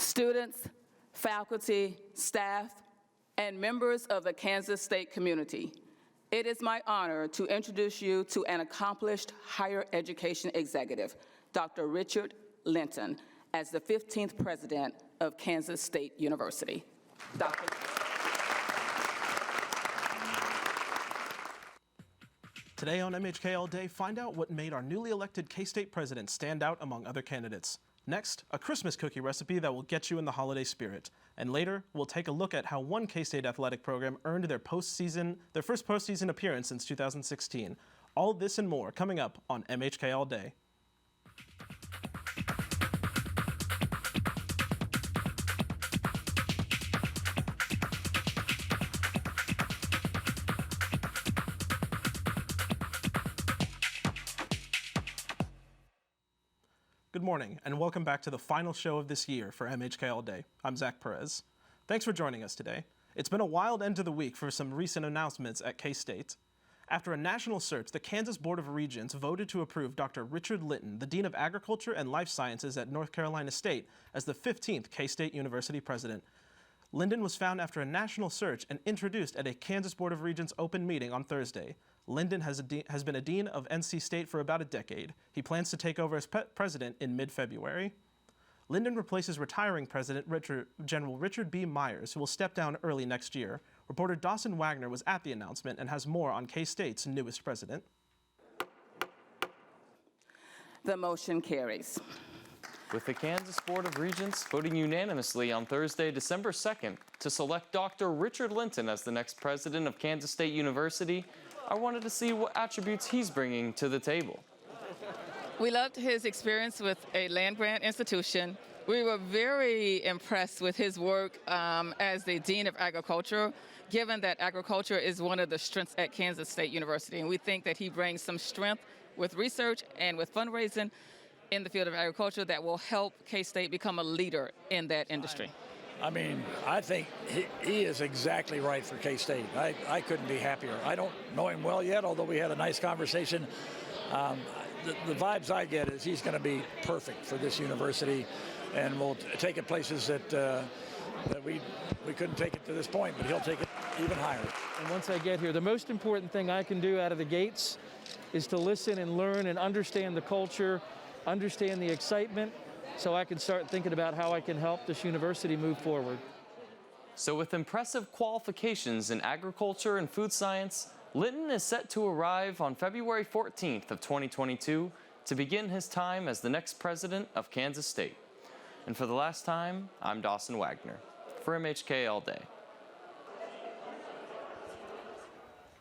students, faculty, staff, and members of the Kansas State community. It is my honor to introduce you to an accomplished higher education executive, Dr. Richard Linton, as the 15th president of Kansas State University. Dr. Today on MHK All Day, find out what made our newly elected K-State president stand out among other candidates. Next, a Christmas cookie recipe that will get you in the holiday spirit. And later, we'll take a look at how one K-State athletic program earned their first postseason appearance since 2016. All this and more coming up on MHK All Day. Good morning, and welcome back to the final show of this year for MHK All Day. I'm Zach Perez. Thanks for joining us today. It's been a wild end to the week for some recent announcements at K-State. After a national search, the Kansas Board of Regents voted to approve Dr. Richard Linton, the Dean of Agriculture and Life Sciences at North Carolina State, as the 15th K-State University president. Linden was found after a national search and introduced at a Kansas Board of Regents open meeting on Thursday. Linden has been a dean of NC State for about a decade. He plans to take over as president in mid-February. Linden replaces retiring President General Richard B. Myers, who will step down early next year. Reporter Dawson Wagner was at the announcement and has more on K-State's newest president. The motion carries. With the Kansas Board of Regents voting unanimously on Thursday, December 2nd, to select Dr. Richard Linton as the next president of Kansas State University, I wanted to see what attributes he's bringing to the table. We loved his experience with a land-grant institution. We were very impressed with his work as the Dean of Agriculture, given that agriculture is one of the strengths at Kansas State University. And we think that he brings some strength with research and with fundraising in the field of agriculture that will help K-State become a leader in that industry. I mean, I think he is exactly right for K-State. I couldn't be happier. I don't know him well yet, although we had a nice conversation. The vibes I get is he's going to be perfect for this university, and will take it places that we couldn't take it to this point, but he'll take it even higher. And once I get here, the most important thing I can do out of the gates is to listen and learn and understand the culture, understand the excitement, so I can start thinking about how I can help this university move forward. So with impressive qualifications in agriculture and food science, Linton is set to arrive on February 14th of 2022 to begin his time as the next president of Kansas State. And for the last time, I'm Dawson Wagner for MHK All Day.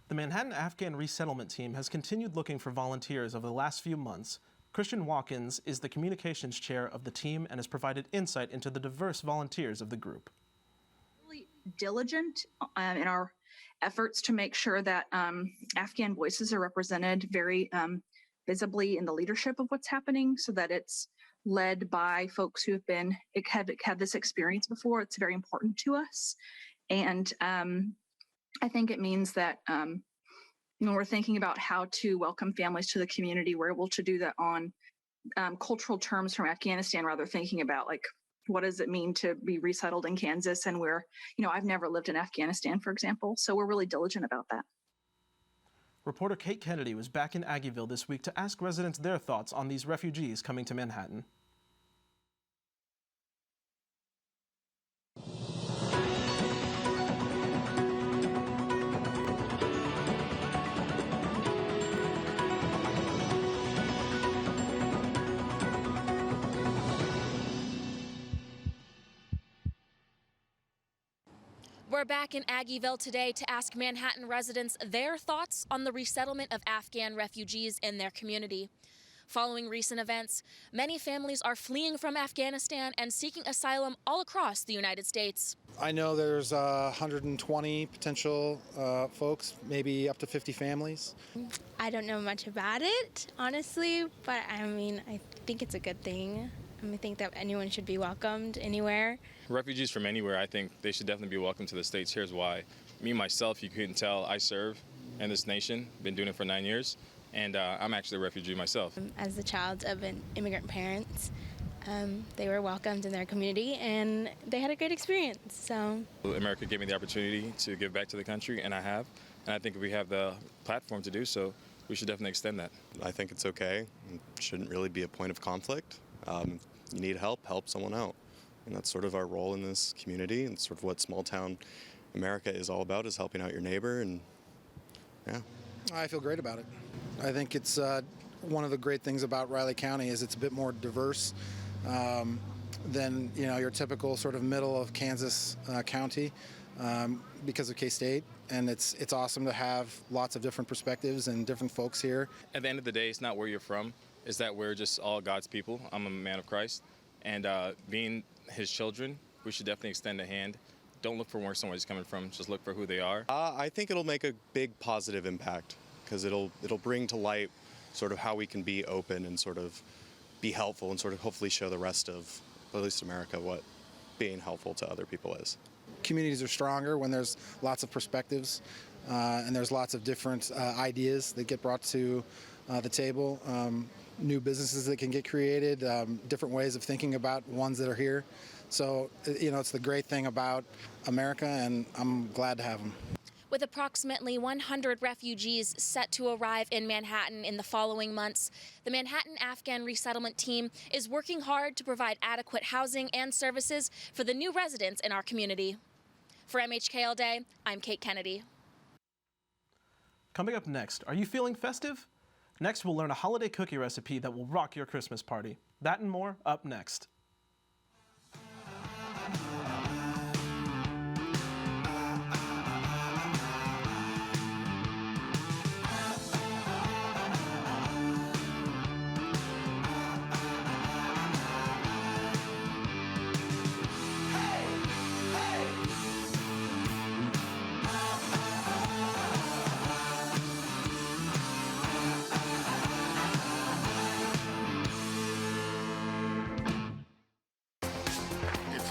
The Manhattan Afghan Resettlement Team has continued looking for volunteers over the last few months. Christian Watkins is the communications chair of the team and has provided insight into the diverse volunteers of the group. Really diligent in our efforts to make sure that Afghan voices are represented very visibly in the leadership of what's happening, so that it's led by folks who have had this experience before. It's very important to us. And I think it means that when we're thinking about how to welcome families to the community, we're able to do that on cultural terms from Afghanistan, rather thinking about like, what does it mean to be resettled in Kansas? And I've never lived in Afghanistan, for example, so we're really diligent about that. Reporter Kate Kennedy was back in Aggieville this week to ask residents their thoughts on these refugees coming to Manhattan. We're back in Aggieville today to ask Manhattan residents their thoughts on the resettlement of Afghan refugees in their community. Following recent events, many families are fleeing from Afghanistan and seeking asylum all across the United States. I know there's 120 potential folks, maybe up to 50 families. I don't know much about it, honestly, but I mean, I think it's a good thing. I think that anyone should be welcomed anywhere. Refugees from anywhere, I think they should definitely be welcome to the States. Here's why. Me, myself, you couldn't tell, I serve in this nation, been doing it for 9 years, and I'm actually a refugee myself. As the child of an immigrant parents, They were welcomed in their community, and they had a great experience. So America gave me the opportunity to give back to the country, and I have. And I think if we have the platform to do so, we should definitely extend that. I think it's okay. It shouldn't really be a point of conflict. You need help someone out. And that's sort of our role in this community, and sort of what small town America is all about, is helping out your neighbor. And yeah. I feel great about it. I think it's one of the great things about Riley County is it's a bit more diverse than your typical sort of middle of Kansas county because of K-State, and it's awesome to have lots of different perspectives and different folks here. At the end of the day, it's not where you're from, it's that we're just all God's people. I'm a man of Christ, and being his children, we should definitely extend a hand. Don't look for where somebody's coming from, just look for who they are. I think it'll make a big positive impact, because it'll bring to light sort of how we can be open and sort of be helpful, and sort of hopefully show the rest of, at least America, what being helpful to other people is. Communities are stronger when there's lots of perspectives and there's lots of different ideas that get brought to the table, new businesses that can get created, different ways of thinking about ones that are here. So, it's the great thing about America, and I'm glad to have them. With approximately 100 refugees set to arrive in Manhattan in the following months, the Manhattan Afghan Resettlement Team is working hard to provide adequate housing and services for the new residents in our community. For MHK All Day, I'm Kate Kennedy. Coming up next, are you feeling festive? Next, we'll learn a holiday cookie recipe that will rock your Christmas party. That and more up next.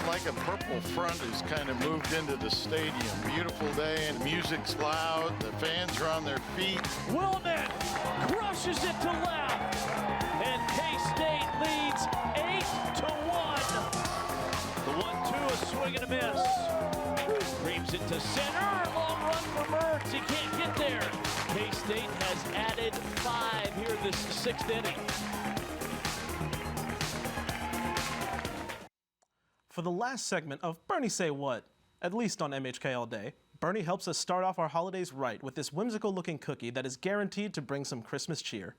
Like a purple front has kind of moved into the stadium. Beautiful day, and music's loud. The fans are on their feet. Willman crushes it to left, and K-State leads 8-1. The 1-2, a swing and a miss. Reams it to center. Long run for Mertz. He can't get there. K-State has added 5 here this 6th inning. For the last segment of Bernie Say What, at least on MHK All Day, Bernie helps us start off our holidays right with this whimsical-looking cookie that is guaranteed to bring some Christmas cheer.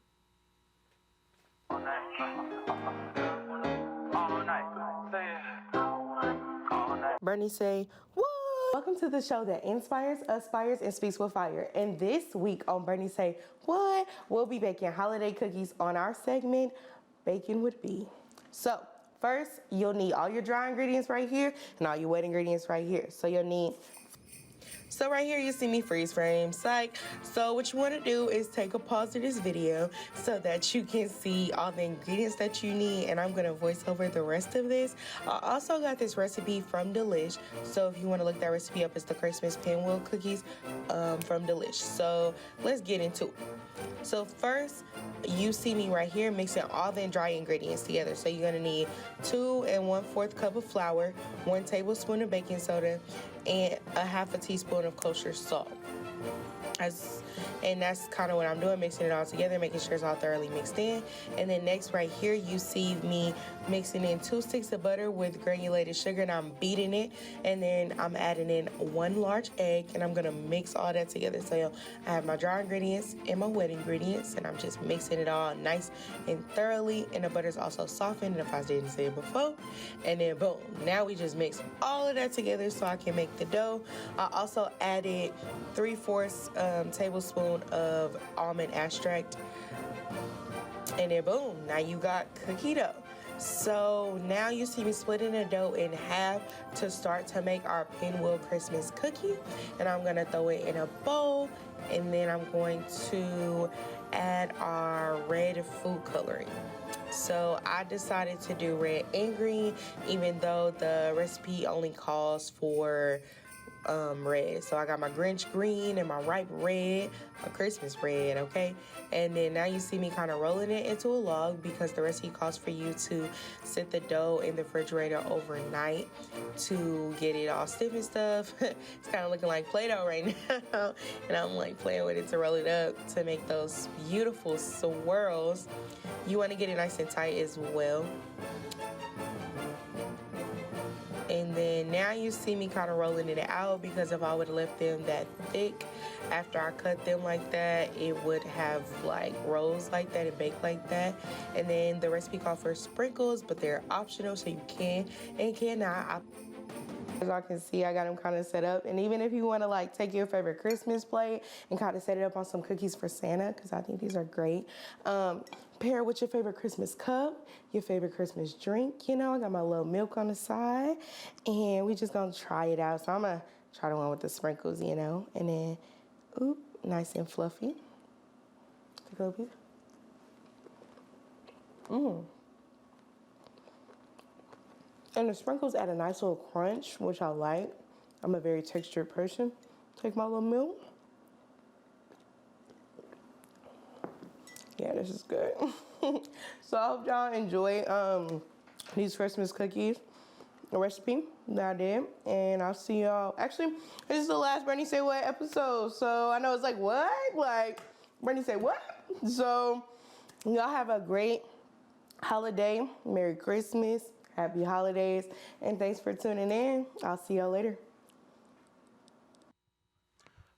Bernie Say What? Welcome to the show that inspires, aspires, and speaks with fire. And this week on Bernie Say What, we'll be baking holiday cookies on our segment, Baking with B. So, first, you'll need all your dry ingredients right here and all your wet ingredients right here. So right here you see me freeze frame, psych. So what you want to do is take a pause to this video so that you can see all the ingredients that you need, and I'm going to voice over the rest of this. I also got this recipe from Delish, so if you want to look that recipe up, it's the Christmas pinwheel cookies from Delish. So let's get into it. So first, you see me right here mixing all the dry ingredients together. So you're going to need 2 1/4 cup of flour, 1 tablespoon of baking soda, and a 1/2 teaspoon of kosher salt. And that's kind of what I'm doing, mixing it all together, making sure it's all thoroughly mixed in. And then next right here, you see me mixing in 2 sticks of butter with granulated sugar, and I'm beating it. And then I'm adding in 1 large egg, and I'm gonna mix all that together. So I have my dry ingredients and my wet ingredients, and I'm just mixing it all nice and thoroughly. And the butter's also softened, if I didn't say it before. And then boom, now we just mix all of that together so I can make the dough. I also added 3/4 tablespoon of almond extract, and then boom, now you got cookie dough. So now you see me splitting the dough in half to start to make our pinwheel Christmas cookie, and I'm gonna throw it in a bowl, and then I'm going to add our red food coloring. So I decided to do red and green, even though the recipe only calls for red. So I got my Grinch green and my ripe red, my Christmas red, okay? And then now you see me kind of rolling it into a log because the recipe calls for you to sit the dough in the refrigerator overnight to get it all stiff and stuff. It's kind of looking like Play-Doh right now. And I'm like playing with it to roll it up to make those beautiful swirls. You want to get it nice and tight as well. And then now you see me kind of rolling it out because if I would have left them that thick after I cut them like that, it would have like rolls like that and baked like that. And then the recipe calls for sprinkles, but they're optional, so you can and cannot. As y'all can see, I got them kind of set up. And even if you want to like take your favorite Christmas plate and kind of set it up on some cookies for Santa, because I think these are great. Pair it with your favorite Christmas cup, your favorite Christmas drink. You know, I got my little milk on the side. And we just going to try it out. So I'm going to try the one with the sprinkles, you know. And then, oop, nice and fluffy. Take a little piece. And the sprinkles add a nice little crunch, which I like. I'm a very textured person. Take my little milk. Yeah, this is good. So I hope y'all enjoy these Christmas cookies, the recipe that I did. And I'll see y'all. Actually, this is the last Bernie Say What episode. So I know it's like, what? Like, Bernie Say What? So y'all have a great holiday. Merry Christmas. Happy holidays, and thanks for tuning in. I'll see y'all later.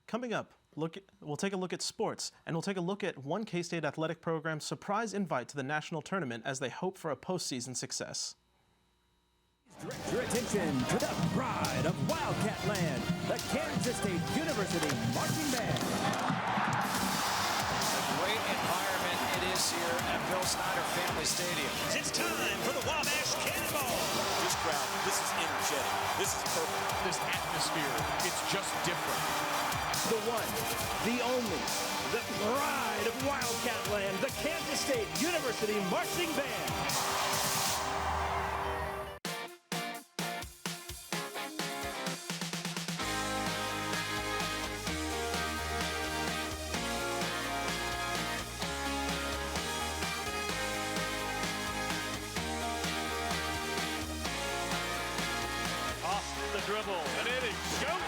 Coming up, we'll take a look at sports, and we'll take a look at one K-State athletic program's surprise invite to the national tournament as they hope for a postseason success. Direct your attention to the pride of Wildcat Land, the Kansas State University Marching Band. A great environment it is here at Bill Snyder Family Stadium. It's time for the Wabash Cannonball. This crowd, this is energetic. This is perfect. This atmosphere, it's just different. The one, the only, the pride of Wildcat Land, the Kansas State University Marching Band. Dribble, and it is showtime!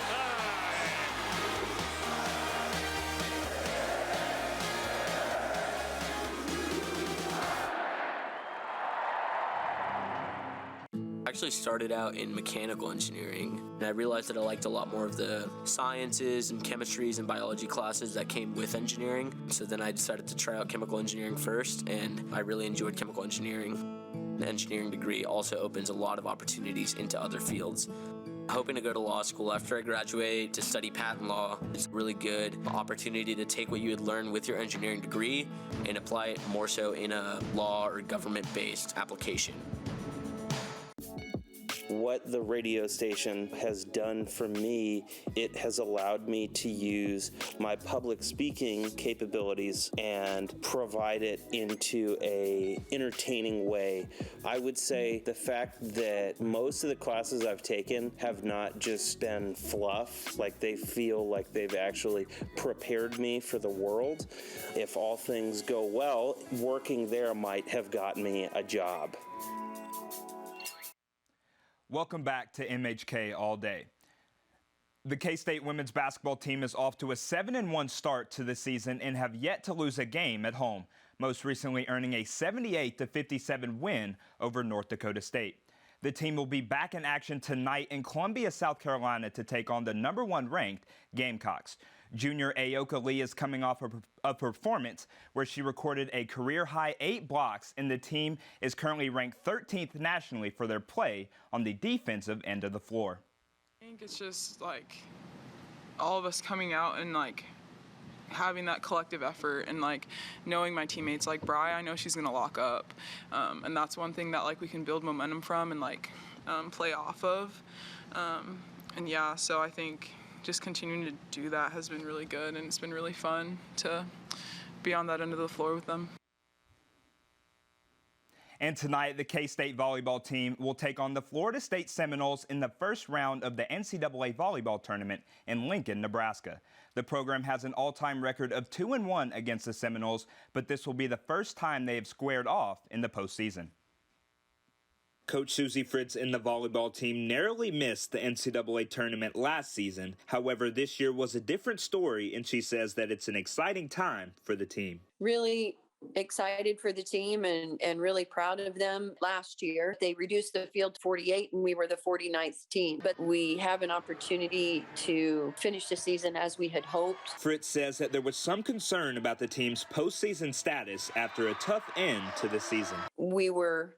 I actually started out in mechanical engineering, and I realized that I liked a lot more of the sciences and chemistries and biology classes that came with engineering. So then I decided to try out chemical engineering first, and I really enjoyed chemical engineering. The engineering degree also opens a lot of opportunities into other fields. Hoping to go to law school after I graduate to study patent law. It's a really good opportunity to take what you had learned with your engineering degree and apply it more so in a law or government-based application. What the radio station has done for me, it has allowed me to use my public speaking capabilities and provide it into a entertaining way. I would say the fact that most of the classes I've taken have not just been fluff, like they feel like they've actually prepared me for the world. If all things go well, working there might have gotten me a job. Welcome back to MHK All Day. The K-State women's basketball team is off to a 7-1 start to the season and have yet to lose a game at home, most recently earning a 78-57 win over North Dakota State. The team will be back in action tonight in Columbia, South Carolina to take on the #1 ranked Gamecocks. Junior Ayoka Lee is coming off a performance where she recorded a career-high 8 blocks, and the team is currently ranked 13th nationally for their play on the defensive end of the floor. I think it's just like all of us coming out and like having that collective effort and like knowing my teammates. Like Bri, I know she's gonna lock up, and that's one thing that like we can build momentum from and like play off of. And yeah, so I think just continuing to do that has been really good, and it's been really fun to be on that end of the floor with them. And tonight, the K-State volleyball team will take on the Florida State Seminoles in the first round of the NCAA volleyball tournament in Lincoln, Nebraska. The program has an all-time record of 2-1 against the Seminoles, but this will be the first time they have squared off in the postseason. Coach Susie Fritz and the volleyball team narrowly missed the NCAA tournament last season. However, this year was a different story, and she says that it's an exciting time for the team. Really excited for the team and really proud of them. Last year, they reduced the field to 48 and we were the 49th team. But we have an opportunity to finish the season as we had hoped. Fritz says that there was some concern about the team's postseason status after a tough end to the season. We were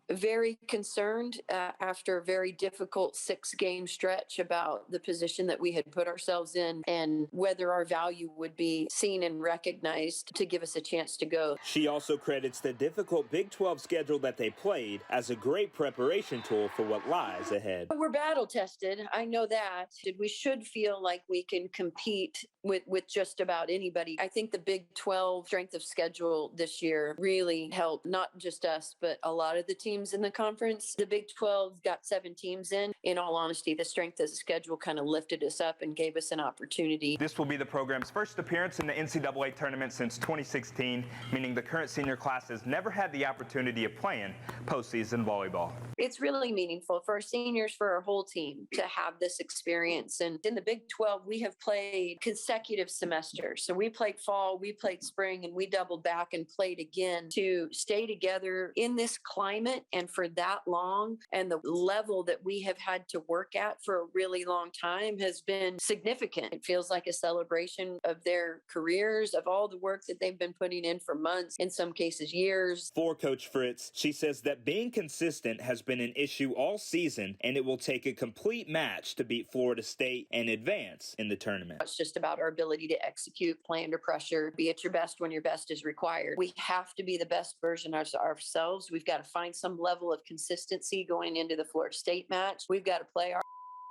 very concerned after a very difficult 6-game stretch about the position that we had put ourselves in and whether our value would be seen and recognized to give us a chance to go. She also credits the difficult Big 12 schedule that they played as a great preparation tool for what lies ahead. We're battle tested. I know that. We should feel like we can compete with just about anybody. I think the Big 12 strength of schedule this year really helped not just us, but a lot of the teams in the conference. The Big 12 got 7 teams in. In all honesty, the strength of the schedule kind of lifted us up and gave us an opportunity. This will be the program's first appearance in the NCAA tournament since 2016, meaning the current senior class has never had the opportunity of playing postseason volleyball. It's really meaningful for our seniors, for our whole team to have this experience. And in the Big 12, we have played consecutive semesters. So we played fall, we played spring, and we doubled back and played again to stay together in this climate and for that long. And the level that we have had to work at for a really long time has been significant. It feels like a celebration of their careers, of all the work that they've been putting in for months, in some cases years. For Coach Fritz, she says that being consistent has been an issue all season, and it will take a complete match to beat Florida State and advance in the tournament. It's just about our ability to execute, play under pressure, be at your best when your best is required. We have to be the best version of ourselves. We've got to find some level of consistency going into the Florida State match. We've got to play our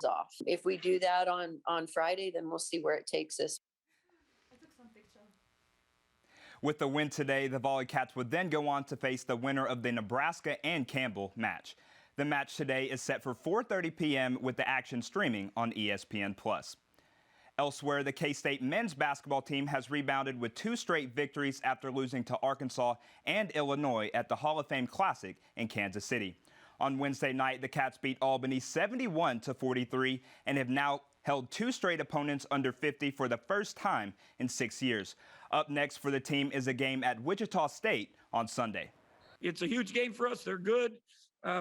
off. If we do that on Friday, then we'll see where it takes us. With the win today, the Volley Cats would then go on to face the winner of the Nebraska and Campbell match. The match today is set for 4:30 p.m. with the action streaming on ESPN+. Elsewhere, the K-State men's basketball team has rebounded with 2 straight victories after losing to Arkansas and Illinois at the Hall of Fame Classic in Kansas City. On Wednesday night, the Cats beat Albany 71-43 and have now held 2 straight opponents under 50 for the first time in 6 years. Up next for the team is a game at Wichita State on Sunday. It's a huge game for us. They're good.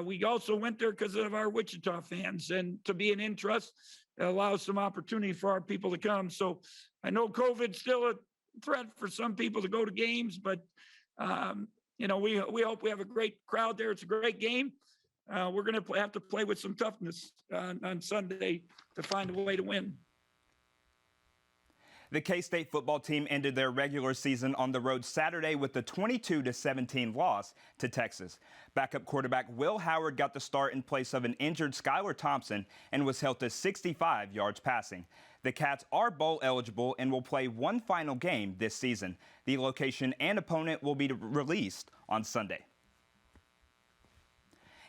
We also went there because of our Wichita fans, and to be an interest allows some opportunity for our people to come. So I know COVID's still a threat for some people to go to games, but we hope we have a great crowd there. It's a great game. We're going to have to play with some toughness on Sunday to find a way to win. The K-State football team ended their regular season on the road Saturday with a 22-17 loss to Texas. Backup quarterback Will Howard got the start in place of an injured Skylar Thompson and was held to 65 yards passing. The Cats are bowl eligible and will play one final game this season. The location and opponent will be released on Sunday.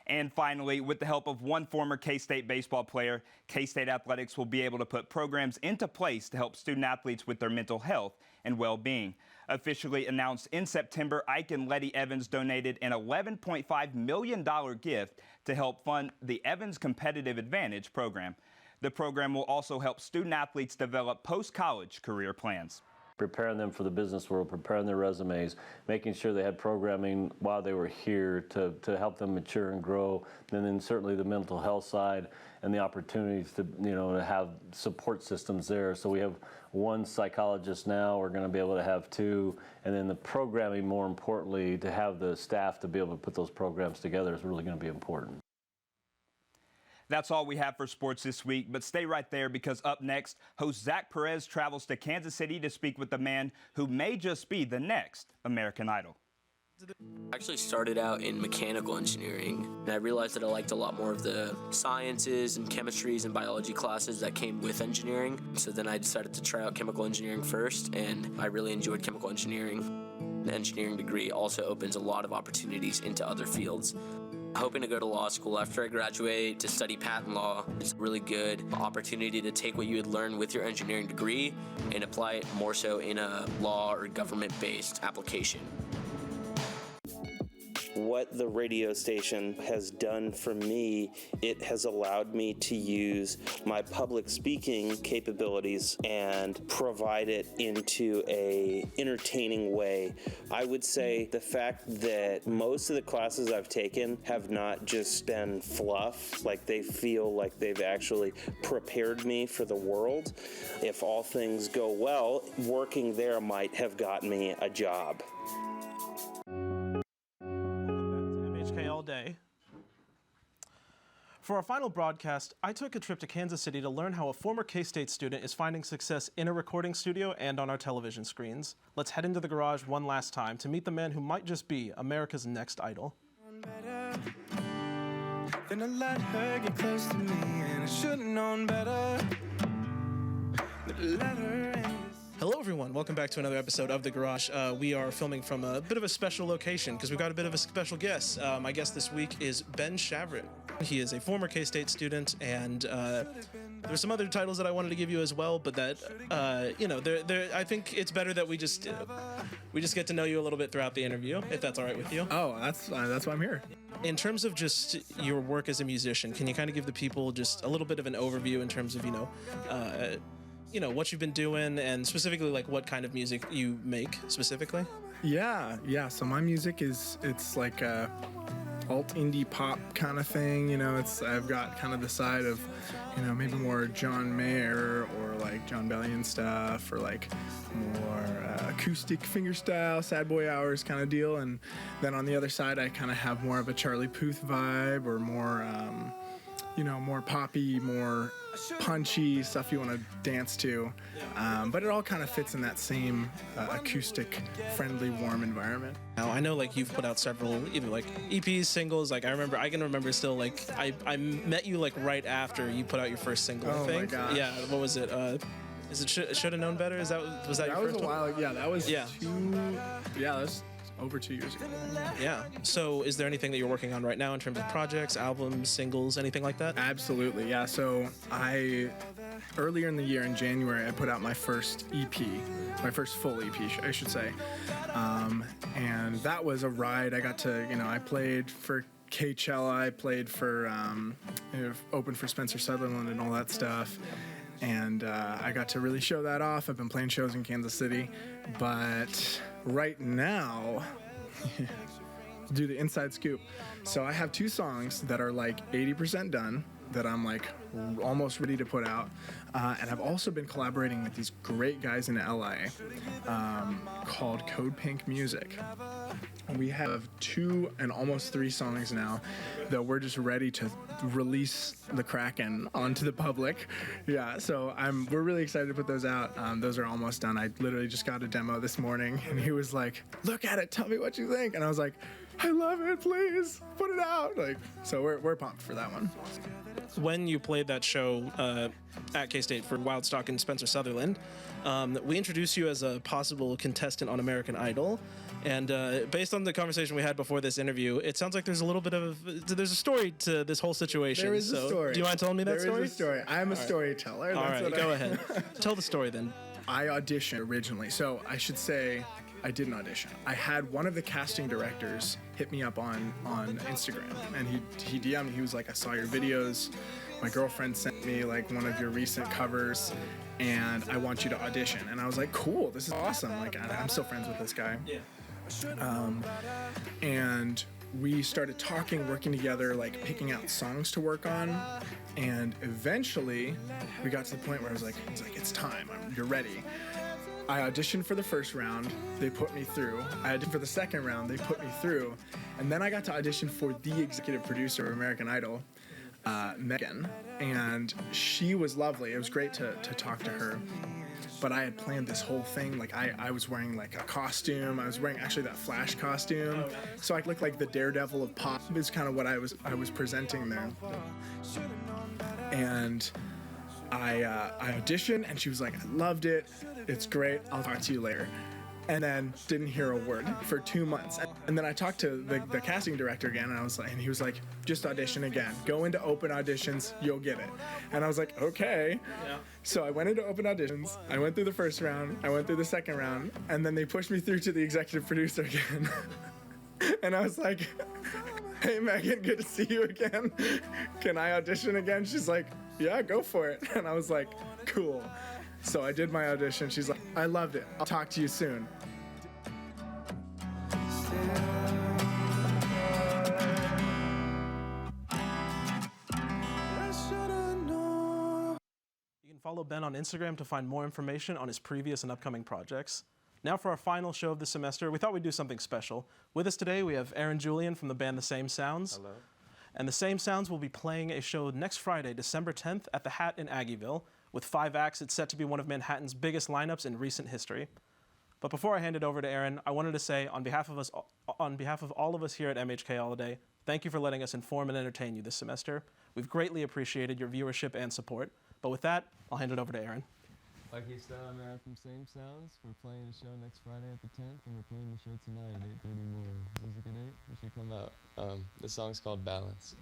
And finally, with the help of one former K-State baseball player, K-State Athletics will be able to put programs into place to help student athletes with their mental health and well-being. Officially announced in September, Ike and Letty Evans donated an $11.5 million gift to help fund the Evans Competitive Advantage program. The program will also help student athletes develop post-college career plans. Preparing them for the business world, preparing their resumes, making sure they had programming while they were here to help them mature and grow, and then certainly the mental health side and the opportunities to have support systems there. So we have one psychologist now, we're going to be able to have 2, and then the programming, more importantly, to have the staff to be able to put those programs together is really going to be important. That's all we have for sports this week, but stay right there because up next, host Zach Perez travels to Kansas City to speak with the man who may just be the next American Idol. I actually started out in mechanical engineering, and I realized that I liked a lot more of the sciences and chemistries and biology classes that came with engineering. So then I decided to try out chemical engineering first, and I really enjoyed chemical engineering. An engineering degree also opens a lot of opportunities into other fields. Hoping to go to law school after I graduate to study patent law. It's a really good opportunity to take what you had learned with your engineering degree and apply it more so in a law or government-based application. What the radio station has done for me, it has allowed me to use my public speaking capabilities and provide it into a entertaining way. I would say the fact that most of the classes I've taken have not just been fluff, like they feel like they've actually prepared me for the world. If all things go well, working there might have gotten me a job. MHK All-Day. For our final broadcast, I took a trip to Kansas City to learn how a former K-State student is finding success in a recording studio and on our television screens. Let's head into the garage one last time to meet the man who might just be America's next idol. Then I let her get close to me, and I should've known better. Let her in. Hello, everyone. Welcome back to another episode of The Garage. We are filming from a bit of a special location because we've got a bit of a special guest. My guest this week is Ben Shavrit. He is a former K-State student, and there's some other titles that I wanted to give you as well, but that, I think it's better that we just get to know you a little bit throughout the interview, if that's all right with you. Oh, that's why I'm here. In terms of just your work as a musician, can you kind of give the people just a little bit of an overview in terms of, what you've been doing and specifically like what kind of music you make specifically? Yeah. So my music it's like a alt indie pop kind of thing. I've got kind of the side of, maybe more John Mayer or like John Bellion stuff, or like more acoustic fingerstyle, sad boy hours kind of deal. And then on the other side, I kind of have more of a Charlie Puth vibe, or more, more poppy, more punchy stuff you want to dance to, but it all kind of fits in that same acoustic, friendly, warm environment. Now, I know like you've put out several either like EPs, singles. Like I can remember still like I met you like right after you put out your first single. Oh I think. My gosh. Yeah. What was it? Is it should have known better? Was that your first one? That was a while. Yeah. That was Yeah. That was over 2 years ago. Yeah. So is there anything that you're working on right now in terms of projects, albums, singles, anything like that? Absolutely. Yeah. So earlier in the year in January, I put out my first EP, my first full EP, I should say. And that was a ride. I got to, I played for Coachella, I played for, opened for Spencer Sutherland and all that stuff. And I got to really show that off. I've been playing shows in Kansas City, but right now, do the inside scoop. So I have 2 songs that are like 80% done that I'm like almost ready to put out. And I've also been collaborating with these great guys in LA called Code Pink Music. We have 2 and almost 3 songs now that we're just ready to release the Kraken onto the public. Yeah, so we're really excited to put those out. Those are almost done. I literally just got a demo this morning, and he was like, "Look at it, tell me what you think." And I was like, "I love it, please put it out." So we're pumped for that one. When you played that show at K-State for Wildstock and Spencer Sutherland, we introduced you as a possible contestant on American Idol. And based on the conversation we had before this interview, it sounds like there's a story to this whole situation. There is a story. Do you mind telling me that story? There is a story. I'm a storyteller. All right, go ahead. Tell the story then. I auditioned originally. So I should say I didn't audition. I had one of the casting directors hit me up on Instagram, and he DM'd me. He was like, "I saw your videos. My girlfriend sent me like one of your recent covers, and I want you to audition." And I was like, "Cool, this is awesome." Like I'm still friends with this guy. Yeah. And we started talking, working together, like picking out songs to work on. And eventually we got to the point where I was like, "It's time. You're ready." I auditioned for the first round. They put me through. I auditioned for the second round. They put me through. And then I got to audition for the executive producer of American Idol, Megan. And she was lovely. It was great to talk to her. But I had planned this whole thing. Like I was wearing like a costume. I was wearing actually that Flash costume. So I looked like the Daredevil of pop is kind of what I was presenting there. And I auditioned, and she was like, "I loved it. It's great. I'll talk to you later." and then didn't hear a word for 2 months. And then I talked to the casting director again, and he was like, just audition again. Go into open auditions, you'll get it. And I was like, okay. Yeah. So I went into open auditions. I went through the first round. I went through the second round. And then they pushed me through to the executive producer again. And I was like, hey, Megan, good to see you again. Can I audition again? She's like, yeah, go for it. And I was like, cool. So I did my audition. She's like, I loved it. I'll talk to you soon. You can follow Ben on Instagram to find more information on his previous and upcoming projects. Now for our final show of the semester, we thought we'd do something special. With us today, we have Aaron Julian from the band The Same Sounds. Hello. And The Same Sounds will be playing a show next Friday, December 10th, at the Hat in Aggieville. With 5 acts, it's set to be one of Manhattan's biggest lineups in recent history. But before I hand it over to Aaron, I wanted to say, on behalf of all of us here at MHK All-Day, thank you for letting us inform and entertain you this semester. We've greatly appreciated your viewership and support. But with that, I'll hand it over to Aaron. Like he said, I'm Aaron from Same Sounds. We're playing a show next Friday at the 10th, and we're playing the show tonight at 8:30 more. Music at 8, we should come out. The song's called Balance.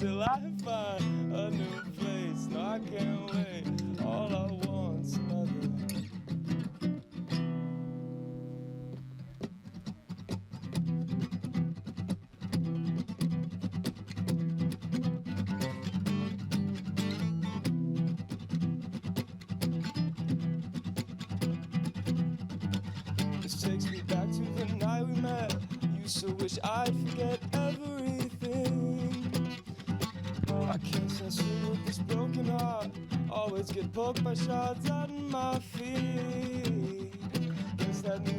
Till I find a new place. No, I can't wait. All I want's another. This takes me back to the night we met. Used to wish I'd forget everything. I can't stand still with this broken heart. Always get poked by shots at my feet.